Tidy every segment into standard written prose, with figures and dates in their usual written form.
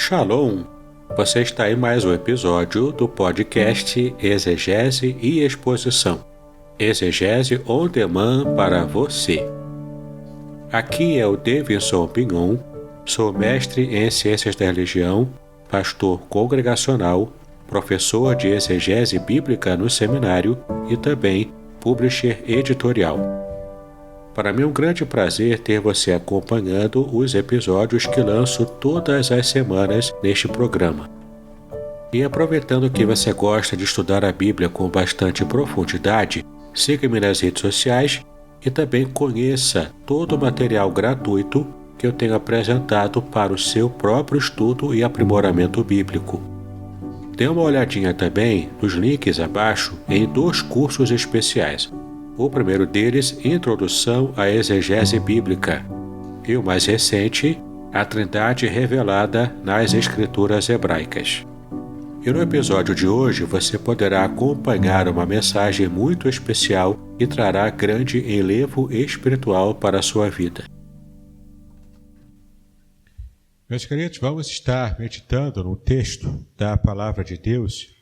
Shalom! Você está em mais um episódio do podcast Exegese e Exposição. Exegese on demand para você. Aqui é o Davidson Pignon, sou mestre em Ciências da Religião, pastor congregacional, professor de exegese bíblica no seminário e também publisher editorial. Para mim é um grande prazer ter você acompanhando os episódios que lanço todas as semanas neste programa. E aproveitando que você gosta de estudar a Bíblia com bastante profundidade, siga-me nas redes sociais e também conheça todo o material gratuito que eu tenho apresentado para o seu próprio estudo e aprimoramento bíblico. Dê uma olhadinha também nos links abaixo em 2 cursos especiais. O primeiro deles, Introdução à Exegese Bíblica, e o mais recente, A Trindade Revelada nas Escrituras Hebraicas. E no episódio de hoje você poderá acompanhar uma mensagem muito especial que trará grande enlevo espiritual para a sua vida. Meus queridos, vamos estar meditando no texto da Palavra de Deus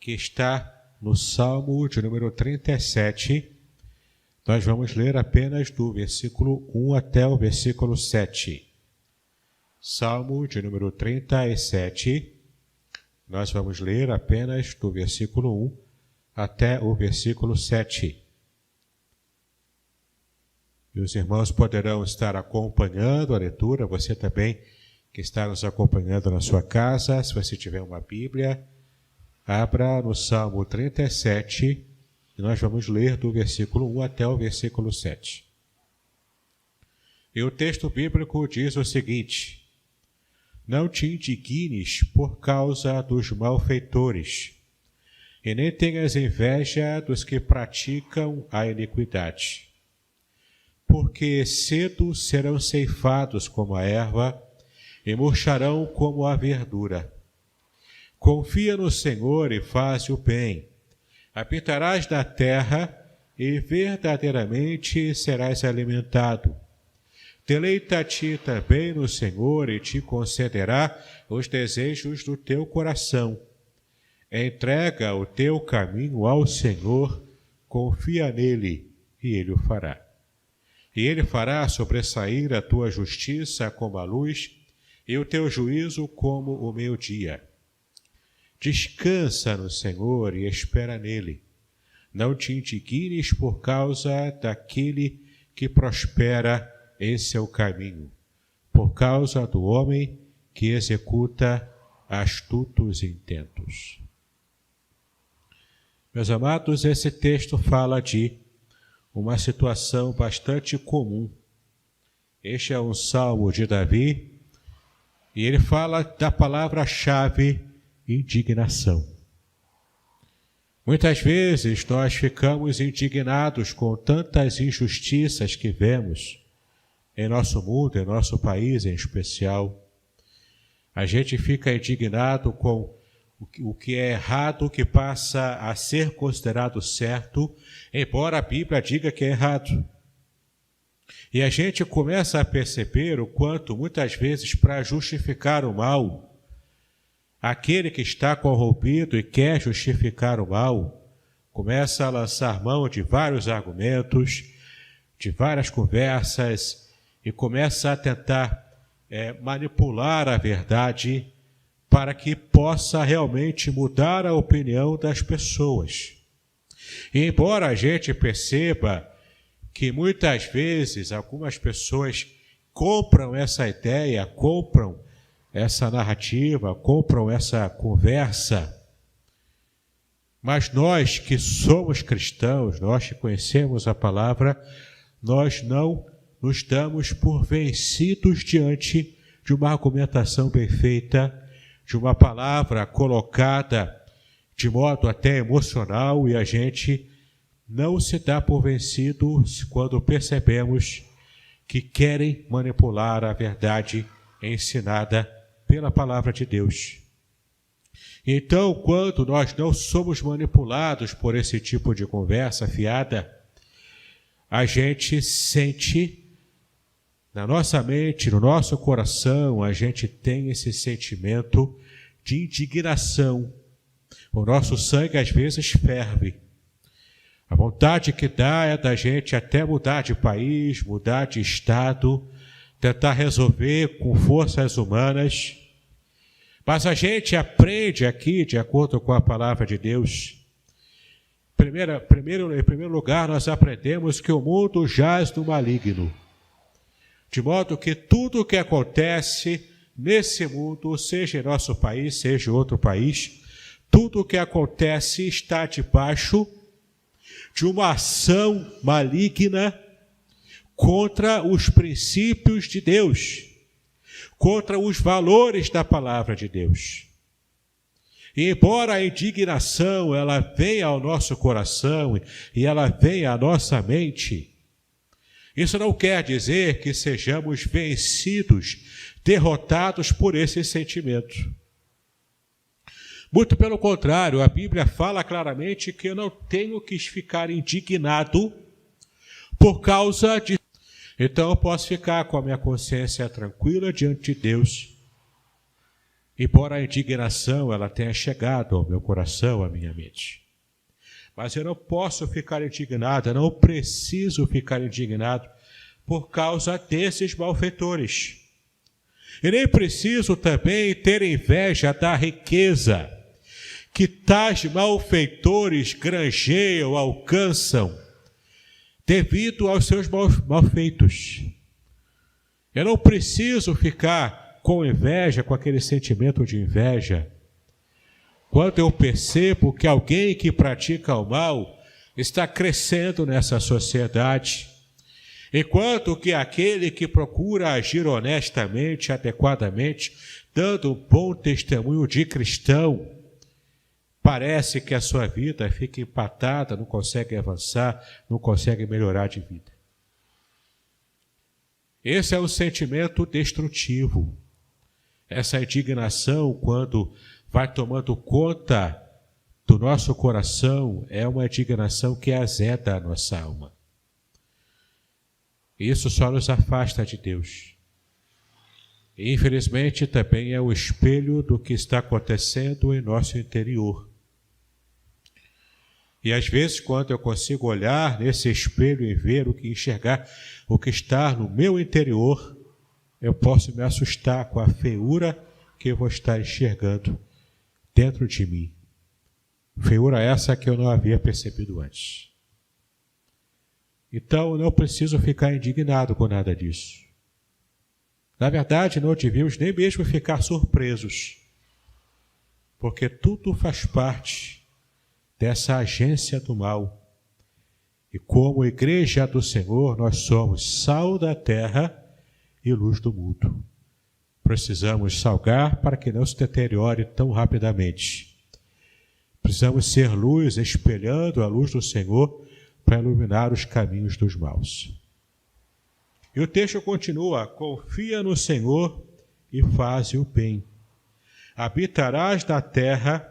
que está no Salmo de número 37, nós vamos ler apenas do versículo 1 até o versículo 7. Salmo de número 37, nós vamos ler apenas do versículo 1 até o versículo 7. E os irmãos poderão estar acompanhando a leitura, você também que está nos acompanhando na sua casa, se você tiver uma Bíblia, abra no Salmo 37 e nós vamos ler do versículo 1 até o versículo 7. E o texto bíblico diz o seguinte: Não te indignes por causa dos malfeitores, e nem tenhas inveja dos que praticam a iniquidade. Porque cedo serão ceifados como a erva, e murcharão como a verdura. Confia no Senhor e faz o bem. Habitarás na terra e verdadeiramente serás alimentado. Deleita-te também no Senhor e te concederá os desejos do teu coração. Entrega o teu caminho ao Senhor, confia nele e ele o fará. E ele fará sobressair a tua justiça como a luz e o teu juízo como o meio-dia. Descansa no Senhor e espera nele. Não te indignes por causa daquele que prospera em seu caminho, por causa do homem que executa astutos intentos. Meus amados, esse texto fala de uma situação bastante comum. Este é um salmo de Davi e ele fala da palavra-chave indignação. Muitas vezes nós ficamos indignados com tantas injustiças que vemos em nosso mundo, em nosso país em especial. A gente fica indignado com o que é errado, o que passa a ser considerado certo, embora a Bíblia diga que é errado. E a gente começa a perceber o quanto, muitas vezes, para justificar o mal, aquele que está corrompido e quer justificar o mal, começa a lançar mão de vários argumentos, de várias conversas, e começa a tentar manipular a verdade para que possa realmente mudar a opinião das pessoas. E embora a gente perceba que muitas vezes algumas pessoas compram essa ideia, compram essa narrativa, compram essa conversa, mas nós que somos cristãos, nós que conhecemos a palavra, nós não nos damos por vencidos diante de uma argumentação bem feita, de uma palavra colocada de modo até emocional, e a gente não se dá por vencidos quando percebemos que querem manipular a verdade ensinada pela palavra de Deus. Então, quando nós não somos manipulados por esse tipo de conversa fiada, a gente sente Na nossa mente, no nosso coração, a gente tem esse sentimento de indignação. O nosso sangue às vezes ferve. A vontade que dá é da gente até mudar de país, mudar de estado, tentar resolver com forças humanas. Mas a gente aprende aqui, de acordo com a palavra de Deus. Em primeiro lugar, nós aprendemos que o mundo jaz no maligno. De modo que tudo o que acontece nesse mundo, seja em nosso país, seja em outro país, tudo o que acontece está debaixo de uma ação maligna contra os princípios de Deus, contra os valores da palavra de Deus. E embora a indignação ela venha ao nosso coração e ela venha à nossa mente, isso não quer dizer que sejamos vencidos, derrotados por esse sentimento. Muito pelo contrário, a Bíblia fala claramente que eu não tenho que ficar indignado por causa de... Então eu posso ficar com a minha consciência tranquila diante de Deus, embora a indignação ela tenha chegado ao meu coração, à minha mente. Mas eu não posso ficar indignado, eu não preciso ficar indignado por causa desses malfeitores. E nem preciso também ter inveja da riqueza que tais malfeitores granjeiam, alcançam, devido aos seus malfeitos. Eu não preciso ficar com inveja, com aquele sentimento de inveja, quando eu percebo que alguém que pratica o mal está crescendo nessa sociedade, enquanto que aquele que procura agir honestamente, adequadamente, dando um bom testemunho de cristão, parece que a sua vida fica empatada, não consegue avançar, não consegue melhorar de vida. Esse é um sentimento destrutivo. Essa indignação, quando vai tomando conta do nosso coração, é uma indignação que azeda a nossa alma. Isso só nos afasta de Deus. E, infelizmente, também é o espelho do que está acontecendo em nosso interior. E às vezes, quando eu consigo olhar nesse espelho e ver enxergar o que está no meu interior, eu posso me assustar com a feiura que eu vou estar enxergando dentro de mim. Feiura essa que eu não havia percebido antes. Então, eu não preciso ficar indignado com nada disso. Na verdade, não devíamos nem mesmo ficar surpresos, porque tudo faz parte dessa agência do mal. E como igreja do Senhor, nós somos sal da terra e luz do mundo. Precisamos salgar para que não se deteriore tão rapidamente. Precisamos ser luz, espelhando a luz do Senhor para iluminar os caminhos dos maus. E o texto continua: confia no Senhor e faze o bem. Habitarás na terra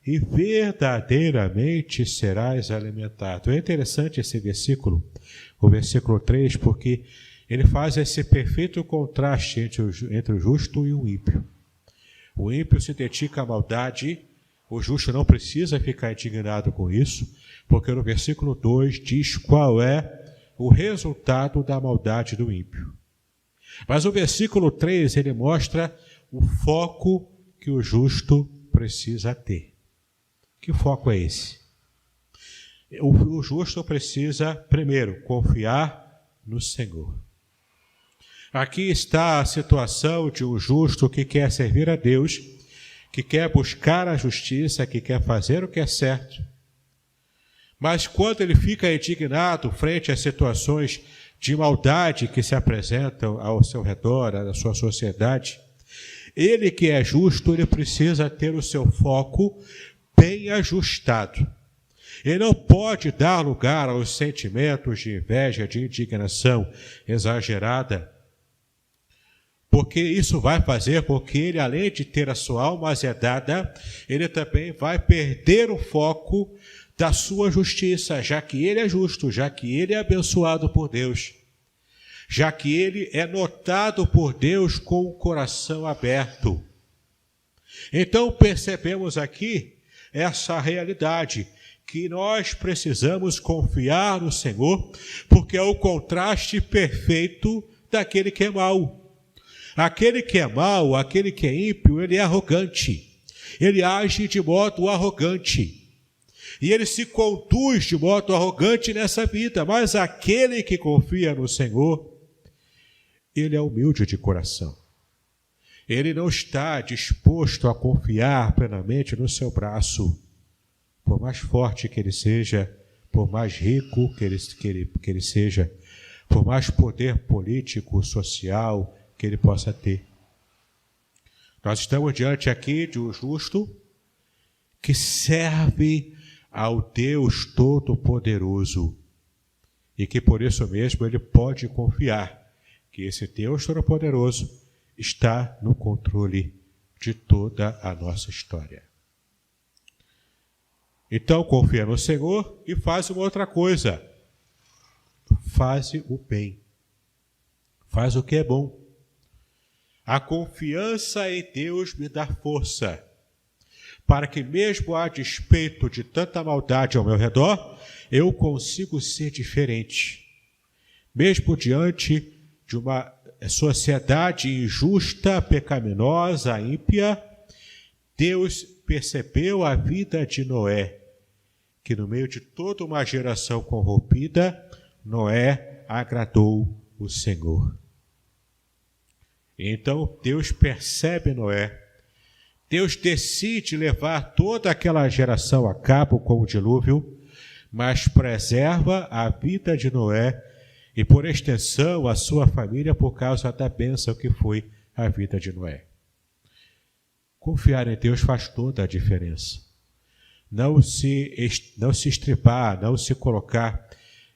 e verdadeiramente serás alimentado. É interessante esse versículo, o versículo 3, porque ele faz esse perfeito contraste entre o justo e o ímpio. O ímpio se dedica à maldade, o justo não precisa ficar indignado com isso, porque no versículo 2 diz qual é o resultado da maldade do ímpio. Mas o versículo 3, ele mostra o foco que o justo precisa ter. Que foco é esse? O justo precisa, primeiro, confiar no Senhor. Aqui está a situação de um justo que quer servir a Deus, que quer buscar a justiça, que quer fazer o que é certo. Mas quando ele fica indignado frente às situações de maldade que se apresentam ao seu redor, à sua sociedade, ele que é justo, ele precisa ter o seu foco bem ajustado. Ele não pode dar lugar aos sentimentos de inveja, de indignação exagerada, porque isso vai fazer com que ele, além de ter a sua alma azedada, ele também vai perder o foco da sua justiça, já que ele é justo, já que ele é abençoado por Deus. já que ele é notado por Deus com o coração aberto. Então percebemos aqui essa realidade, que nós precisamos confiar no Senhor, porque é o contraste perfeito daquele que é mau. Aquele que é mau, aquele que é ímpio, ele é arrogante. Ele age de modo arrogante. E ele se conduz de modo arrogante nessa vida. Mas aquele que confia no Senhor, ele é humilde de coração. Ele não está disposto a confiar plenamente no seu braço. Por mais forte que ele seja, por mais rico que ele seja, por mais poder político, social que ele possa ter. Nós estamos diante aqui de um justo que serve ao Deus Todo-Poderoso e que por isso mesmo ele pode confiar que esse Deus Todo-Poderoso está no controle de toda a nossa história. Então confia no Senhor e faz uma outra coisa. Faz o bem. Faz o que é bom. A confiança em Deus me dá força, para que mesmo a despeito de tanta maldade ao meu redor, eu consigo ser diferente. Mesmo diante de uma sociedade injusta, pecaminosa, ímpia, Deus percebeu a vida de Noé, que no meio de toda uma geração corrompida, Noé agradou o Senhor. Então Deus percebe Noé, Deus decide levar toda aquela geração a cabo com o dilúvio, mas preserva a vida de Noé e, por extensão, a sua família por causa da bênção que foi a vida de Noé. Confiar em Deus faz toda a diferença. Não se estribar, não se colocar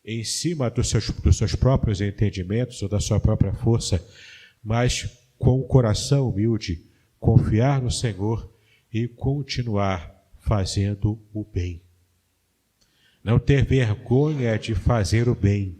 em cima dos seus próprios entendimentos ou da sua própria força, mas com o coração humilde, confiar no Senhor e continuar fazendo o bem. Não ter vergonha de fazer o bem.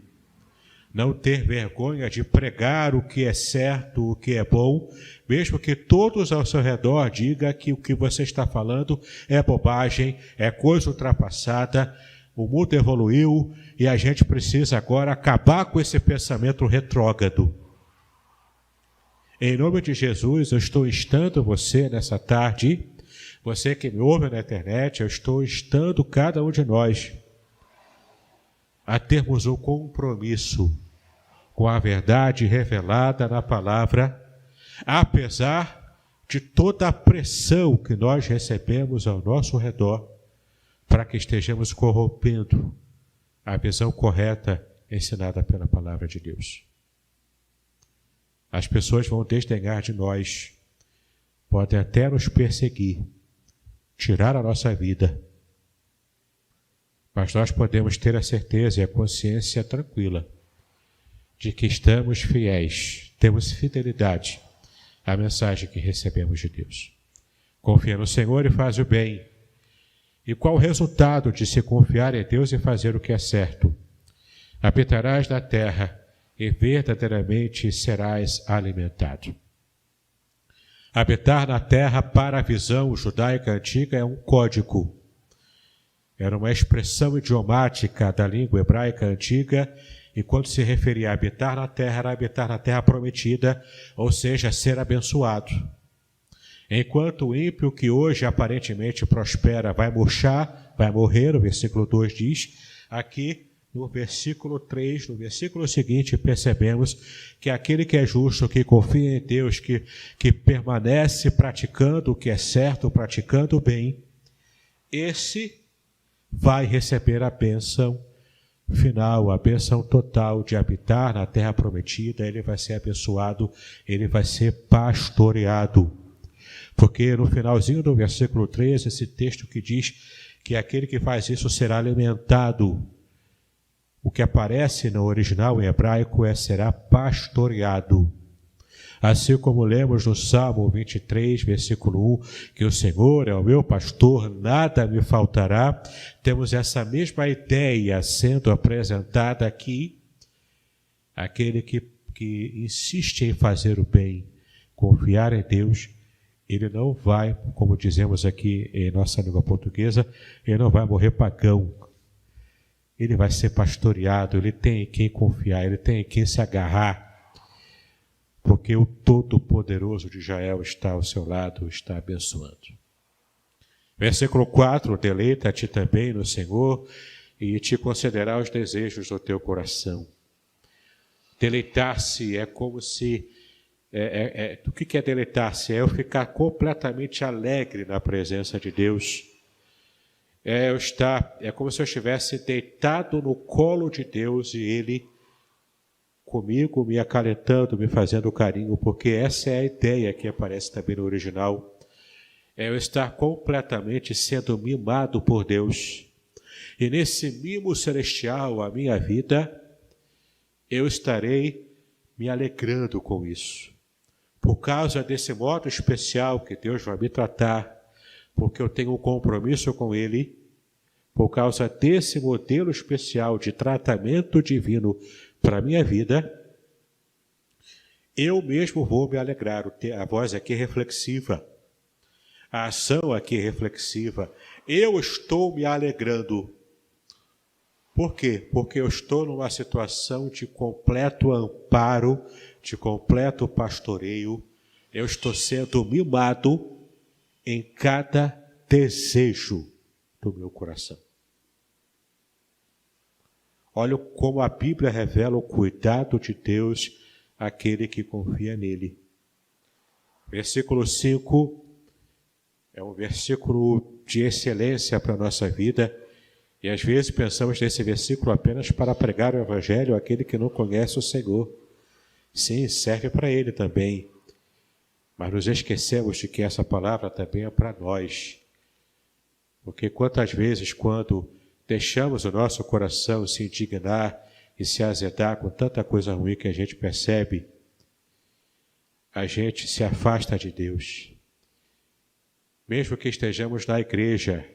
Não ter vergonha de pregar o que é certo, o que é bom, mesmo que todos ao seu redor digam que o que você está falando é bobagem, é coisa ultrapassada, o mundo evoluiu e a gente precisa agora acabar com esse pensamento retrógrado. Em nome de Jesus, eu estou instando você nessa tarde, você que me ouve na internet, eu estou instando cada um de nós a termos um compromisso com a verdade revelada na palavra, apesar de toda a pressão que nós recebemos ao nosso redor, para que estejamos corrompendo a visão correta ensinada pela palavra de Deus. As pessoas vão desdenhar de nós, podem até nos perseguir, tirar a nossa vida, mas nós podemos ter a certeza e a consciência tranquila de que estamos fiéis, temos fidelidade à mensagem que recebemos de Deus. Confia no Senhor e faz o bem. E qual o resultado de se confiar em Deus e fazer o que é certo? Habitarás na terra e verdadeiramente serás alimentado. Habitar na terra para a visão judaica antiga é um código. Era uma expressão idiomática da língua hebraica antiga, e quando se referia a habitar na terra, era habitar na terra prometida, ou seja, ser abençoado. Enquanto o ímpio que hoje aparentemente prospera vai murchar, vai morrer, o versículo 2 diz, aqui no versículo 3, no versículo seguinte, percebemos que aquele que é justo, que confia em Deus, que permanece praticando o que é certo, praticando o bem, esse vai receber a bênção final, a bênção total de habitar na terra prometida. Ele vai ser abençoado, ele vai ser pastoreado. Porque no finalzinho do versículo 13, esse texto que diz que aquele que faz isso será alimentado. O que aparece no original em hebraico é será pastoreado. Assim como lemos no Salmo 23, versículo 1, que o Senhor é o meu pastor, nada me faltará, temos essa mesma ideia sendo apresentada aqui. Aquele que que insiste em fazer o bem, confiar em Deus, ele não vai, como dizemos aqui em nossa língua portuguesa, ele não vai morrer pagão. Ele vai ser pastoreado, ele tem em quem confiar, ele tem em quem se agarrar, porque o Todo-Poderoso de Israel está ao seu lado, está abençoando. Versículo 4, deleita-te também no Senhor e te concederá os desejos do teu coração. Deleitar-se é como se... o que é deleitar-se? É eu ficar completamente alegre na presença de Deus. É como se eu estivesse deitado no colo de Deus e Ele comigo, me acalentando, me fazendo carinho, porque essa é a ideia que aparece também no original. É eu estar completamente sendo mimado por Deus. E nesse mimo celestial, a minha vida, eu estarei me alegrando com isso. Por causa desse modo especial que Deus vai me tratar, porque eu tenho um compromisso com Ele, por causa desse modelo especial de tratamento divino para a minha vida, eu mesmo vou me alegrar. A voz aqui é reflexiva. A ação aqui é reflexiva. Eu estou me alegrando. Por quê? Porque eu estou numa situação de completo amparo, de completo pastoreio. Eu estou sendo mimado em cada desejo do meu coração. Olha como a Bíblia revela o cuidado de Deus àquele que confia nele. Versículo 5 é um versículo de excelência para a nossa vida, e às vezes pensamos nesse versículo apenas para pregar o Evangelho àquele que não conhece o Senhor. Sim, serve para ele também, mas nos esquecemos de que essa palavra também é para nós. Porque quantas vezes, quando deixamos o nosso coração se indignar e se azedar com tanta coisa ruim que a gente percebe, a gente se afasta de Deus. Mesmo que estejamos na igreja,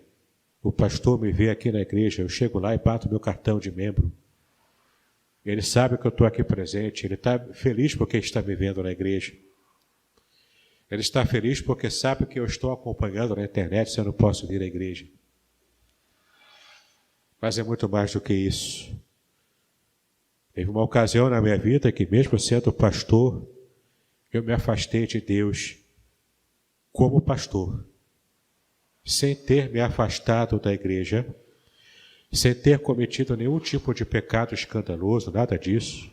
o pastor me vê aqui na igreja, eu chego lá e bato meu cartão de membro. Ele sabe que eu estou aqui presente, ele está feliz porque está me vendo na igreja. Ele está feliz porque sabe que eu estou acompanhando na internet se eu não posso vir à igreja. Mas é muito mais do que isso. Teve uma ocasião na minha vida que, mesmo sendo pastor, eu me afastei de Deus como pastor, sem ter me afastado da igreja, sem ter cometido nenhum tipo de pecado escandaloso, nada disso.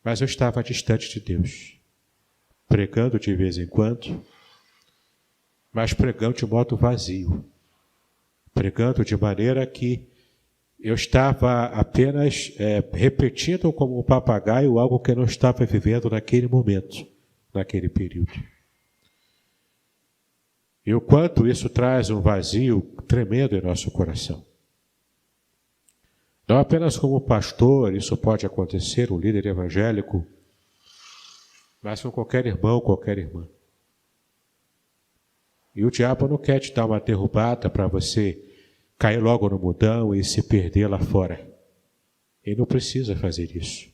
Mas eu estava distante de Deus, pregando de vez em quando, mas pregando de modo vazio, pregando de maneira que eu estava apenas repetindo como um papagaio algo que eu não estava vivendo naquele momento, naquele período. E o quanto isso traz um vazio tremendo em nosso coração. Não apenas como pastor, isso pode acontecer, um líder evangélico, mas com qualquer irmão, qualquer irmã. E o diabo não quer te dar uma derrubada para você cair logo no mundão e se perder lá fora. Ele não precisa fazer isso.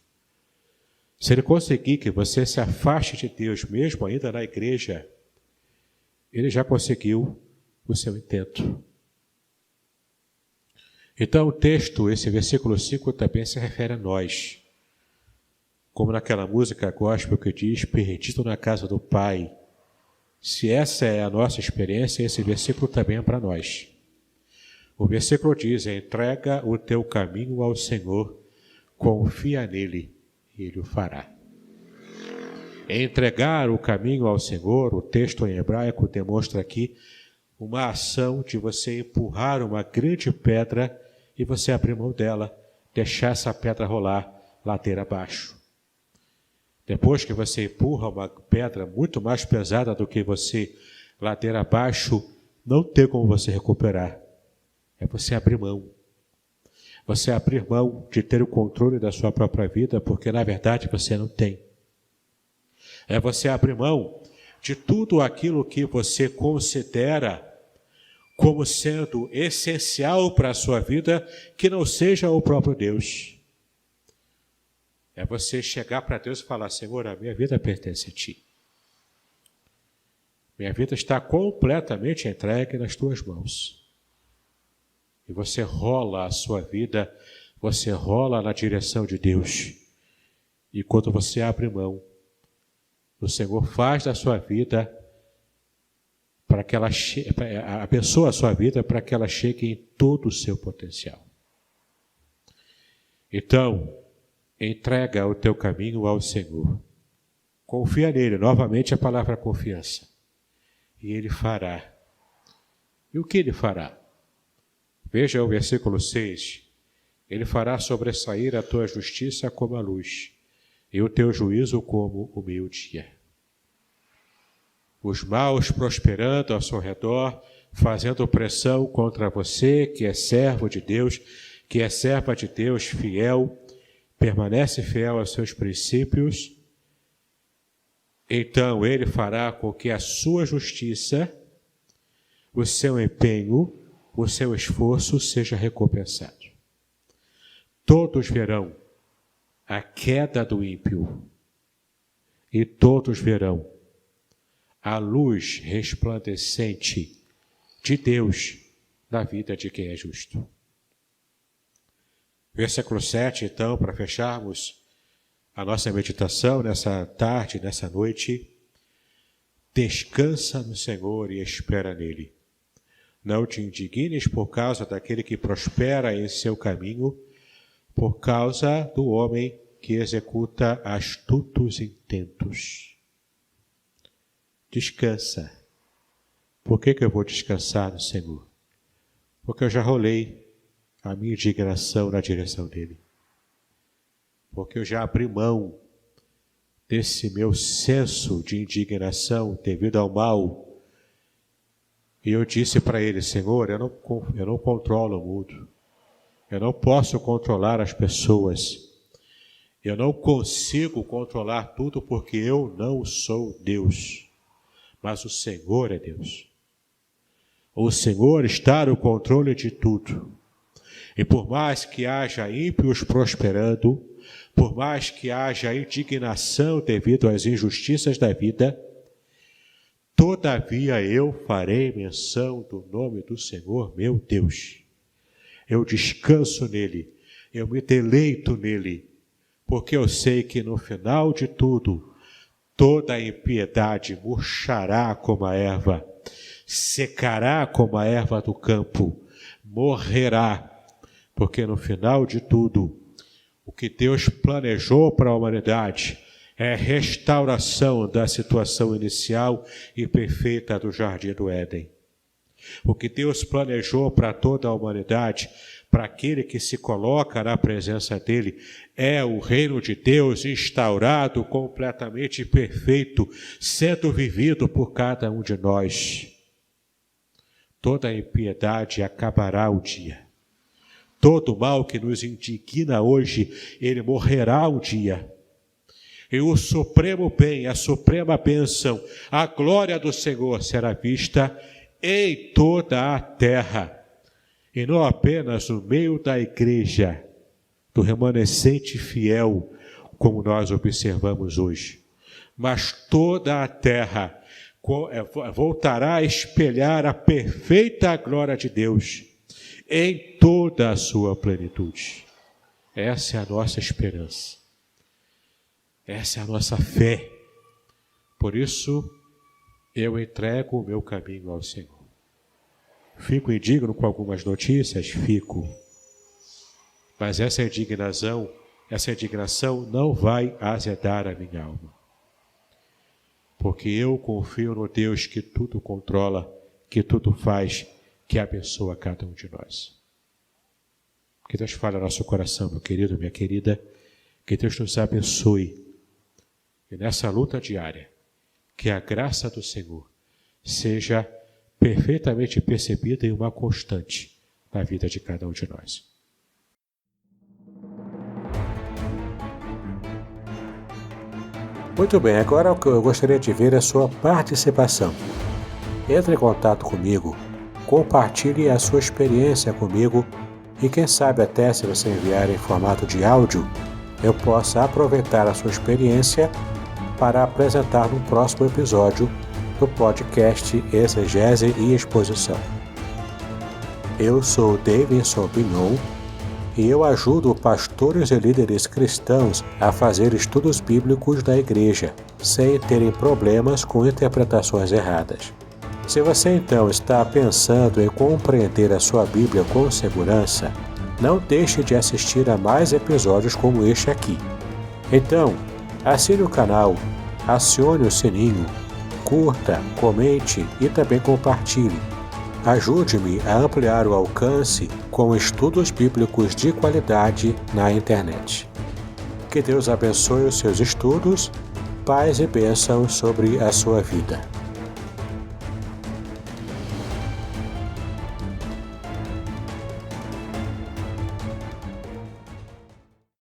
Se ele conseguir que você se afaste de Deus, mesmo ainda na igreja, ele já conseguiu o seu intento. Então o texto, esse versículo 5, também se refere a nós. Como naquela música gospel que diz, perdido na casa do Pai. Se essa é a nossa experiência, esse versículo também é para nós. O versículo diz, entrega o teu caminho ao Senhor, confia nele, e ele o fará. Entregar o caminho ao Senhor, o texto em hebraico demonstra aqui uma ação de você empurrar uma grande pedra e você abrir mão dela, deixar essa pedra rolar ladeira abaixo. Depois que você empurra uma pedra muito mais pesada do que você ladeira abaixo, não tem como você recuperar. É você abrir mão. Você abrir mão de ter o controle da sua própria vida, porque na verdade você não tem. É você abrir mão de tudo aquilo que você considera como sendo essencial para a sua vida, que não seja o próprio Deus. É você chegar para Deus e falar: Senhor, a minha vida pertence a Ti. Minha vida está completamente entregue nas Tuas mãos. E você rola a sua vida, você rola na direção de Deus. E quando você abre mão, o Senhor faz da sua vida para que ela abençoa a sua vida para que ela chegue em todo o seu potencial. Então, entrega o teu caminho ao Senhor. Confia nele, novamente a palavra confiança. E Ele fará. E o que Ele fará? Veja o versículo 6. Ele fará sobressair a tua justiça como a luz, e o teu juízo como o meio-dia. Os maus prosperando ao seu redor, fazendo pressão contra você, que é servo de Deus, que é serva de Deus fiel, permanece fiel aos seus princípios, então Ele fará com que a sua justiça, o seu empenho, o seu esforço seja recompensado. Todos verão a queda do ímpio e todos verão a luz resplandecente de Deus na vida de quem é justo. Versículo 7, então, para fecharmos a nossa meditação nessa tarde, nessa noite: descansa no Senhor e espera nele. Não te indignes por causa daquele que prospera em seu caminho, por causa do homem que executa astutos intentos. Descansa. Por que eu vou descansar no Senhor? Porque eu já rolei a minha indignação na direção dele. Porque eu já abri mão desse meu senso de indignação devido ao mal. E eu disse para ele: Senhor, eu não controlo o mundo. Eu não posso controlar as pessoas. Eu não consigo controlar tudo porque eu não sou Deus. Mas o Senhor é Deus. O Senhor está no controle de tudo. E por mais que haja ímpios prosperando, por mais que haja indignação devido às injustiças da vida, todavia eu farei menção do nome do Senhor, meu Deus. Eu descanso nele, eu me deleito nele, porque eu sei que no final de tudo, toda a impiedade murchará como a erva, secará como a erva do campo, morrerá, porque no final de tudo, o que Deus planejou para a humanidade é a restauração da situação inicial e perfeita do Jardim do Éden. O que Deus planejou para toda a humanidade, para aquele que se coloca na presença dele, é o reino de Deus instaurado, completamente perfeito, sendo vivido por cada um de nós. Toda a impiedade acabará um dia. Todo mal que nos indigna hoje, ele morrerá um dia. E o supremo bem, a suprema bênção, a glória do Senhor será vista em toda a terra. E não apenas no meio da igreja, do remanescente fiel, como nós observamos hoje. Mas toda a terra voltará a espelhar a perfeita glória de Deus em toda a sua plenitude. Essa é a nossa esperança. Essa é a nossa fé. Por isso, eu entrego o meu caminho ao Senhor. Fico indigno com algumas notícias? Fico. Mas essa indignação não vai azedar a minha alma. Porque eu confio no Deus que tudo controla, que tudo faz, que abençoa cada um de nós. Que Deus fale ao nosso coração, meu querido, minha querida. Que Deus nos abençoe. E nessa luta diária, que a graça do Senhor seja perfeitamente percebida e uma constante na vida de cada um de nós. Muito bem, agora o que eu gostaria de ver é a sua participação. Entre em contato comigo, compartilhe a sua experiência comigo e quem sabe até se você enviar em formato de áudio, eu possa aproveitar a sua experiência para apresentar no próximo episódio do podcast Exegese e Exposição. Eu sou Davidson Pignon e eu ajudo pastores e líderes cristãos a fazer estudos bíblicos da igreja, sem terem problemas com interpretações erradas. Se você então está pensando em compreender a sua Bíblia com segurança, não deixe de assistir a mais episódios como este aqui. Então, assine o canal, acione o sininho, curta, comente e também compartilhe. Ajude-me a ampliar o alcance com estudos bíblicos de qualidade na internet. Que Deus abençoe os seus estudos, paz e bênçãos sobre a sua vida.